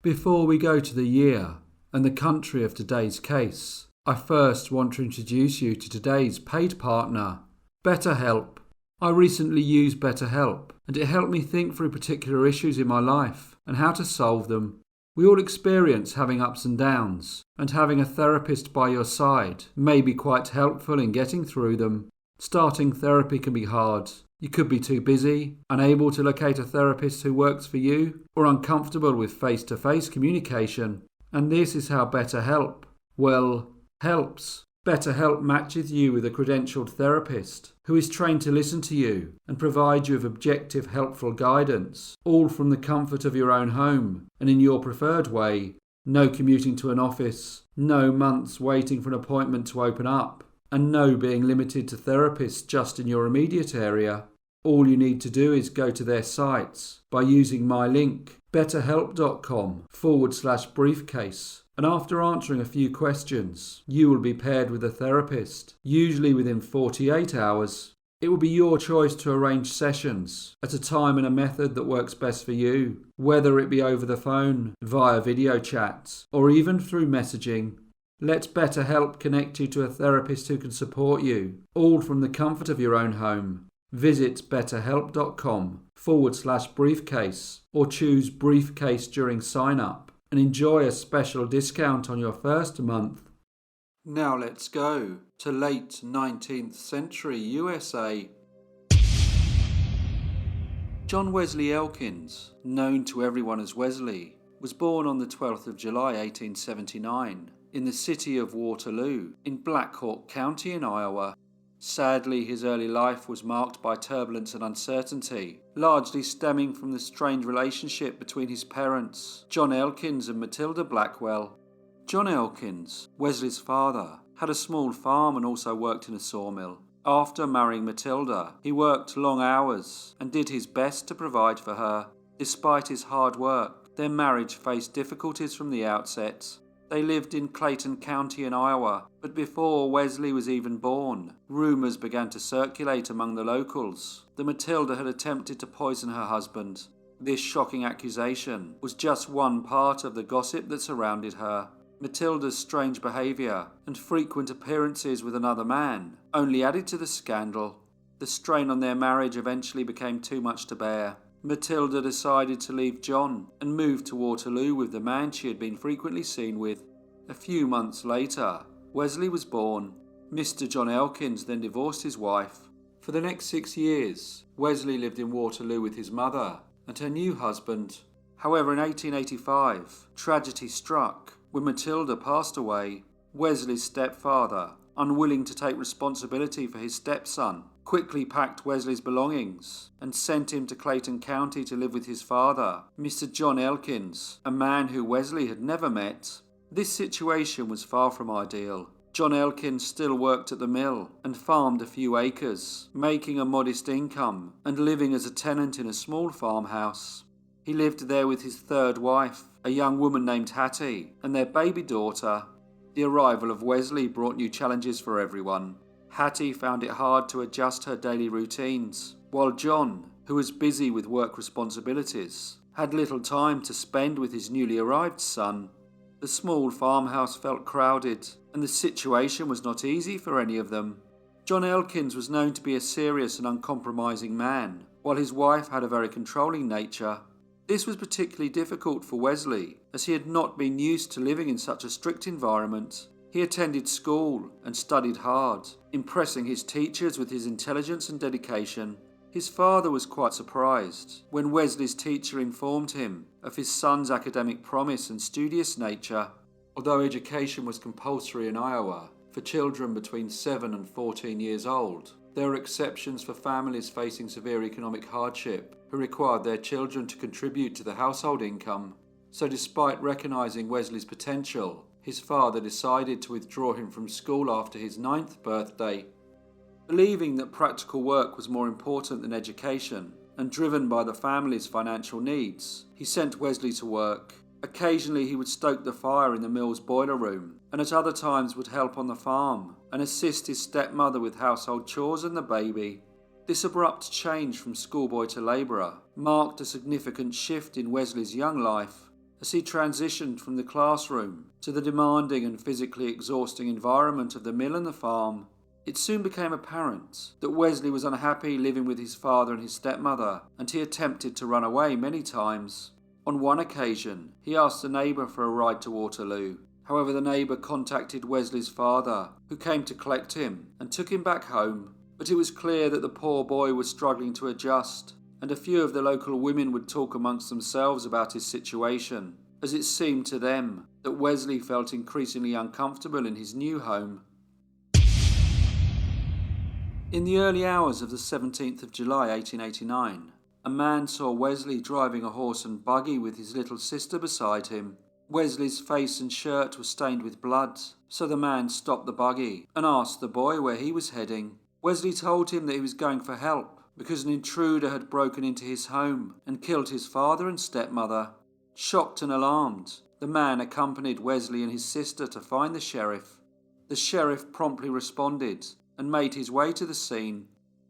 Before we go to the year and the country of today's case, I first want to introduce you to today's paid partner, BetterHelp. I recently used BetterHelp, and it helped me think through particular issues in my life and how to solve them. We all experience having ups and downs, and having a therapist by your side may be quite helpful in getting through them. Starting therapy can be hard. You could be too busy, unable to locate a therapist who works for you, or uncomfortable with face-to-face communication. And this is how BetterHelp, helps. BetterHelp matches you with a credentialed therapist who is trained to listen to you and provide you with objective, helpful guidance, all from the comfort of your own home and in your preferred way. No commuting to an office, no months waiting for an appointment to open up, and no being limited to therapists just in your immediate area. All you need to do is go to their sites by using my link, betterhelp.com/briefcase. And after answering a few questions, you will be paired with a therapist, usually within 48 hours. It will be your choice to arrange sessions at a time and a method that works best for you, whether it be over the phone, via video chat, or even through messaging. Let BetterHelp connect you to a therapist who can support you, all from the comfort of your own home. Visit betterhelp.com/briefcase or choose briefcase during sign-up and enjoy a special discount on your first month. Now let's go to late 19th century USA. John Wesley Elkins, known to everyone as Wesley, was born on the 12th of July 1879 in the city of Waterloo in Black Hawk County in Iowa. Sadly, his early life was marked by turbulence and uncertainty, largely stemming from the strained relationship between his parents, John Elkins and Matilda Blackwell. John Elkins, Wesley's father, had a small farm and also worked in a sawmill. After marrying Matilda, he worked long hours and did his best to provide for her. Despite his hard work, their marriage faced difficulties from the outset. They lived in Clayton County in Iowa, but before Wesley was even born, rumours began to circulate among the locals that Matilda had attempted to poison her husband. This shocking accusation was just one part of the gossip that surrounded her. Matilda's strange behaviour and frequent appearances with another man only added to the scandal. The strain on their marriage eventually became too much to bear. Matilda decided to leave John and move to Waterloo with the man she had been frequently seen with. A few months later, Wesley was born. Mr. John Elkins then divorced his wife. For the next 6 years, Wesley lived in Waterloo with his mother and her new husband. However, in 1885, tragedy struck when Matilda passed away. Wesley's stepfather, unwilling to take responsibility for his stepson, quickly packed Wesley's belongings and sent him to Clayton County to live with his father, Mr. John Elkins, a man who Wesley had never met. This situation was far from ideal. John Elkins still worked at the mill and farmed a few acres, making a modest income and living as a tenant in a small farmhouse. He lived there with his third wife, a young woman named Hattie, and their baby daughter. The arrival of Wesley brought new challenges for everyone. Hattie found it hard to adjust her daily routines, while John, who was busy with work responsibilities, had little time to spend with his newly arrived son. The small farmhouse felt crowded, and the situation was not easy for any of them. John Elkins was known to be a serious and uncompromising man, while his wife had a very controlling nature. This was particularly difficult for Wesley, as he had not been used to living in such a strict environment. He attended school and studied hard, impressing his teachers with his intelligence and dedication. His father was quite surprised when Wesley's teacher informed him of his son's academic promise and studious nature. Although education was compulsory in Iowa for children between 7 and 14 years old, there were exceptions for families facing severe economic hardship who required their children to contribute to the household income. So despite recognizing Wesley's potential, his father decided to withdraw him from school after his 9th birthday. Believing that practical work was more important than education, and driven by the family's financial needs, he sent Wesley to work. Occasionally he would stoke the fire in the mill's boiler room, and at other times would help on the farm and assist his stepmother with household chores and the baby. This abrupt change from schoolboy to labourer marked a significant shift in Wesley's young life. As he transitioned from the classroom to the demanding and physically exhausting environment of the mill and the farm, it soon became apparent that Wesley was unhappy living with his father and his stepmother, and he attempted to run away many times. On one occasion, he asked a neighbour for a ride to Waterloo. However, the neighbour contacted Wesley's father, who came to collect him and took him back home. But it was clear that the poor boy was struggling to adjust, and a few of the local women would talk amongst themselves about his situation, as it seemed to them that Wesley felt increasingly uncomfortable in his new home. In the early hours of the 17th of July 1889, a man saw Wesley driving a horse and buggy with his little sister beside him. Wesley's face and shirt were stained with blood, so the man stopped the buggy and asked the boy where he was heading. Wesley told him that he was going for help because an intruder had broken into his home and killed his father and stepmother. Shocked and alarmed, the man accompanied Wesley and his sister to find the sheriff. The sheriff promptly responded and made his way to the scene.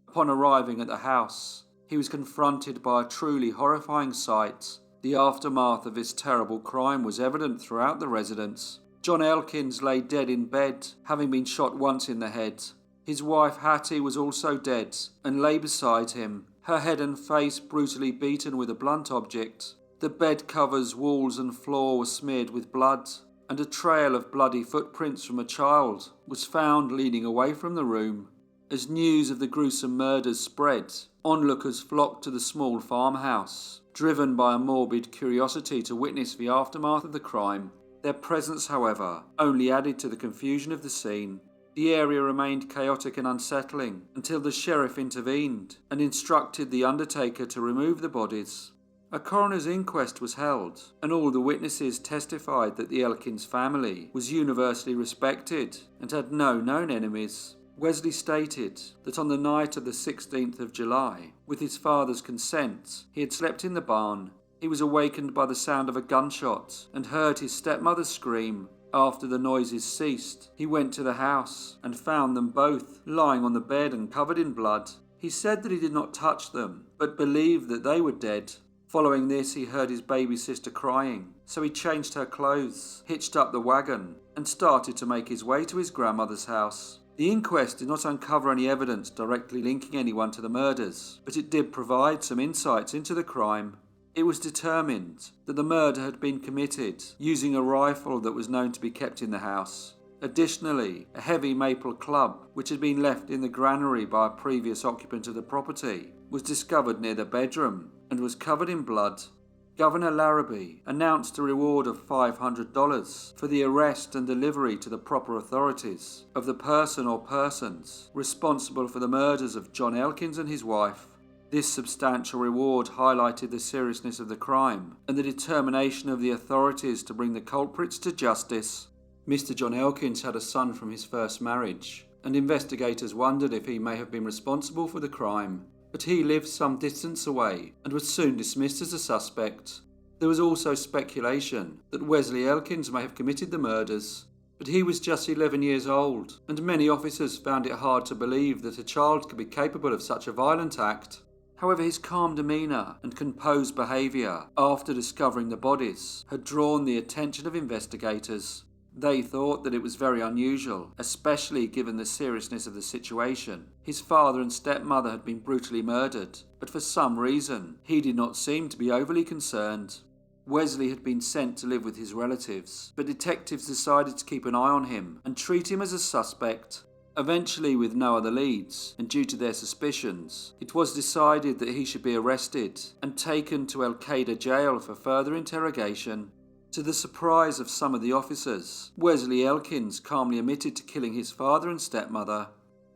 Upon arriving at the house, he was confronted by a truly horrifying sight. The aftermath of this terrible crime was evident throughout the residence. John Elkins lay dead in bed, having been shot once in the head. His wife Hattie was also dead and lay beside him, her head and face brutally beaten with a blunt object. The bed covers, walls and floor were smeared with blood, and a trail of bloody footprints from a child was found leading away from the room. As news of the gruesome murders spread, onlookers flocked to the small farmhouse, driven by a morbid curiosity to witness the aftermath of the crime. Their presence, however, only added to the confusion of the scene. The area remained chaotic and unsettling until the sheriff intervened and instructed the undertaker to remove the bodies. A coroner's inquest was held, and all the witnesses testified that the Elkins family was universally respected and had no known enemies. Wesley stated that on the night of the 16th of July, with his father's consent, he had slept in the barn. He was awakened by the sound of a gunshot and heard his stepmother scream. After the noises ceased, he went to the house and found them both lying on the bed and covered in blood. He said that he did not touch them, but believed that they were dead. Following this, he heard his baby sister crying, so he changed her clothes, hitched up the wagon, and started to make his way to his grandmother's house. The inquest did not uncover any evidence directly linking anyone to the murders, but it did provide some insights into the crime. It was determined that the murder had been committed using a rifle that was known to be kept in the house. Additionally, a heavy maple club, which had been left in the granary by a previous occupant of the property, was discovered near the bedroom and was covered in blood. Governor Larrabee announced a reward of $500 for the arrest and delivery to the proper authorities of the person or persons responsible for the murders of John Elkins and his wife. This substantial reward highlighted the seriousness of the crime and the determination of the authorities to bring the culprits to justice. Mr. John Elkins had a son from his first marriage, and investigators wondered if he may have been responsible for the crime. But he lived some distance away and was soon dismissed as a suspect. There was also speculation that Wesley Elkins may have committed the murders, but he was just 11 years old, and many officers found it hard to believe that a child could be capable of such a violent act. However, his calm demeanour and composed behaviour after discovering the bodies had drawn the attention of investigators. They thought that it was very unusual, especially given the seriousness of the situation. His father and stepmother had been brutally murdered, but for some reason, he did not seem to be overly concerned. Wesley had been sent to live with his relatives, but detectives decided to keep an eye on him and treat him as a suspect. Eventually, with no other leads, and due to their suspicions, it was decided that he should be arrested and taken to Al-Qaeda jail for further interrogation. To the surprise of some of the officers, Wesley Elkins calmly admitted to killing his father and stepmother.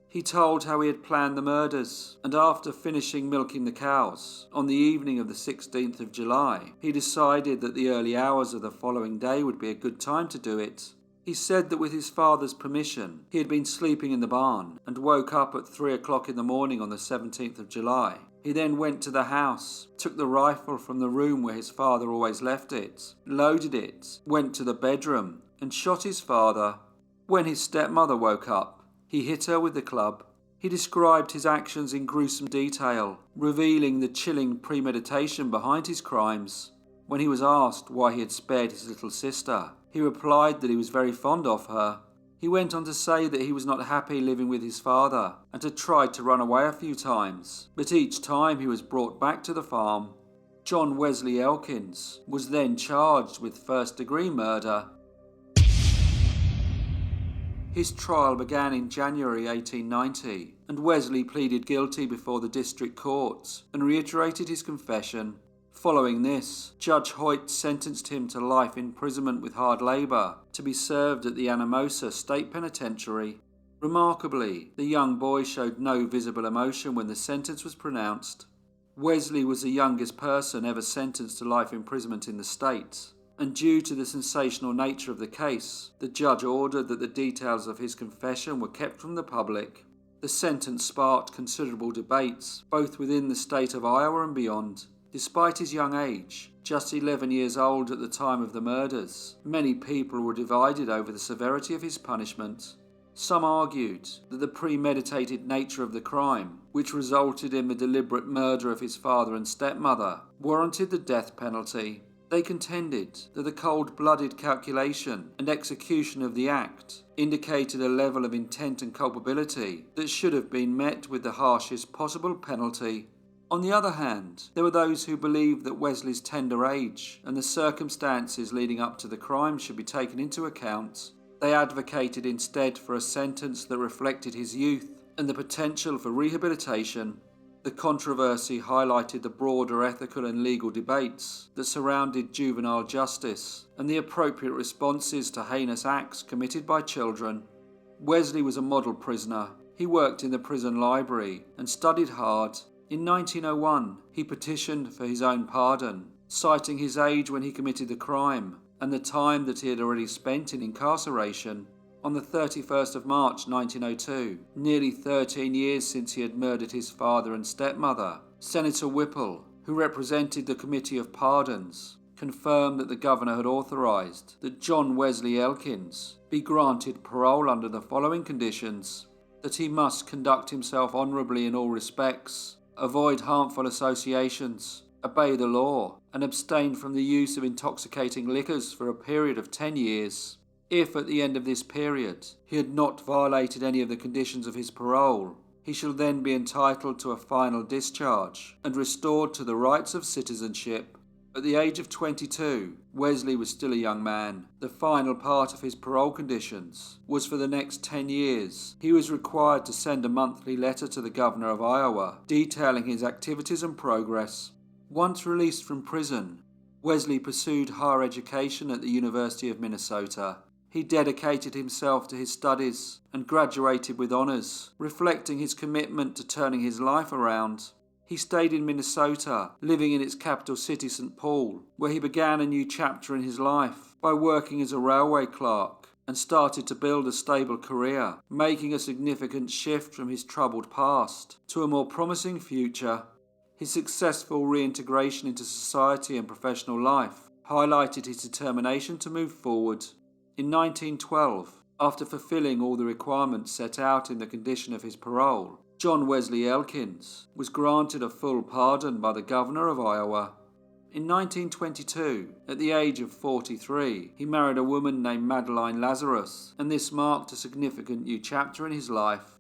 He told how he had planned the murders, and after finishing milking the cows, on the evening of the 16th of July, he decided that the early hours of the following day would be a good time to do it. He said that with his father's permission, he had been sleeping in the barn and woke up at 3 o'clock in the morning on the 17th of July. He then went to the house, took the rifle from the room where his father always left it, loaded it, went to the bedroom, and shot his father. When his stepmother woke up, he hit her with the club. He described his actions in gruesome detail, revealing the chilling premeditation behind his crimes. When he was asked why he had spared his little sister, he replied that he was very fond of her. He went on to say that he was not happy living with his father and had tried to run away a few times, but each time he was brought back to the farm. John Wesley Elkins was then charged with first-degree murder. His trial began in January 1890, and Wesley pleaded guilty before the district courts and reiterated his confession. Following this, Judge Hoyt sentenced him to life imprisonment with hard labour to be served at the Anamosa State Penitentiary. Remarkably, the young boy showed no visible emotion when the sentence was pronounced. Wesley was the youngest person ever sentenced to life imprisonment in the state, and due to the sensational nature of the case, the judge ordered that the details of his confession were kept from the public. The sentence sparked considerable debates, both within the state of Iowa and beyond. Despite his young age, just 11 years old at the time of the murders, many people were divided over the severity of his punishment. Some argued that the premeditated nature of the crime, which resulted in the deliberate murder of his father and stepmother, warranted the death penalty. They contended that the cold-blooded calculation and execution of the act indicated a level of intent and culpability that should have been met with the harshest possible penalty. On the other hand, there were those who believed that Wesley's tender age and the circumstances leading up to the crime should be taken into account. They advocated instead for a sentence that reflected his youth and the potential for rehabilitation. The controversy highlighted the broader ethical and legal debates that surrounded juvenile justice and the appropriate responses to heinous acts committed by children. Wesley was a model prisoner. He worked in the prison library and studied hard. In 1901, he petitioned for his own pardon, citing his age when he committed the crime and the time that he had already spent in incarceration. On the 31st of March 1902, nearly 13 years since he had murdered his father and stepmother, Senator Whipple, who represented the Committee of Pardons, confirmed that the governor had authorized that John Wesley Elkins be granted parole under the following conditions: that he must conduct himself honorably in all respects, avoid harmful associations, obey the law, and abstain from the use of intoxicating liquors for a period of 10 years. If at the end of this period he had not violated any of the conditions of his parole, he shall then be entitled to a final discharge and restored to the rights of citizenship. At the age of 22, Wesley was still a young man. The final part of his parole conditions was for the next 10 years. He was required to send a monthly letter to the governor of Iowa detailing his activities and progress. Once released from prison, Wesley pursued higher education at the University of Minnesota. He dedicated himself to his studies and graduated with honors, reflecting his commitment to turning his life around. He stayed in Minnesota, living in its capital city, St. Paul, where he began a new chapter in his life by working as a railway clerk and started to build a stable career, making a significant shift from his troubled past to a more promising future. His successful reintegration into society and professional life highlighted his determination to move forward. In 1912, after fulfilling all the requirements set out in the condition of his parole, John Wesley Elkins was granted a full pardon by the governor of Iowa. In 1922, at the age of 43, he married a woman named Madeline Lazarus, and this marked a significant new chapter in his life.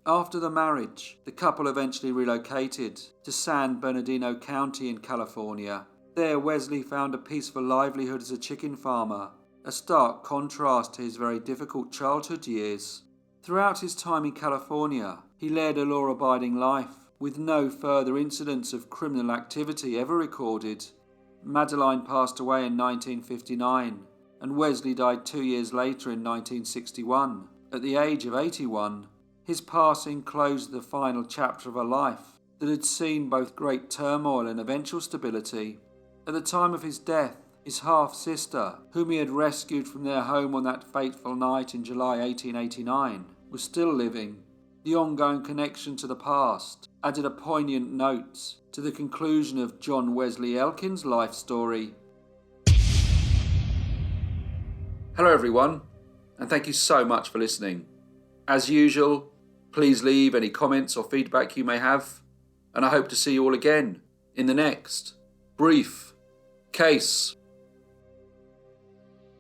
After the marriage, the couple eventually relocated to San Bernardino County in California. There, Wesley found a peaceful livelihood as a chicken farmer, a stark contrast to his very difficult childhood years. Throughout his time in California, he led a law-abiding life, with no further incidents of criminal activity ever recorded. Madeline passed away in 1959, and Wesley died 2 years later in 1961, at the age of 81. His passing closed the final chapter of a life that had seen both great turmoil and eventual stability. At the time of his death, his half-sister, whom he had rescued from their home on that fateful night in July 1889, was still living. The ongoing connection to the past added a poignant note to the conclusion of John Wesley Elkins' life story. Hello everyone, and thank you so much for listening. As usual, please leave any comments or feedback you may have, and I hope to see you all again in the next brief Case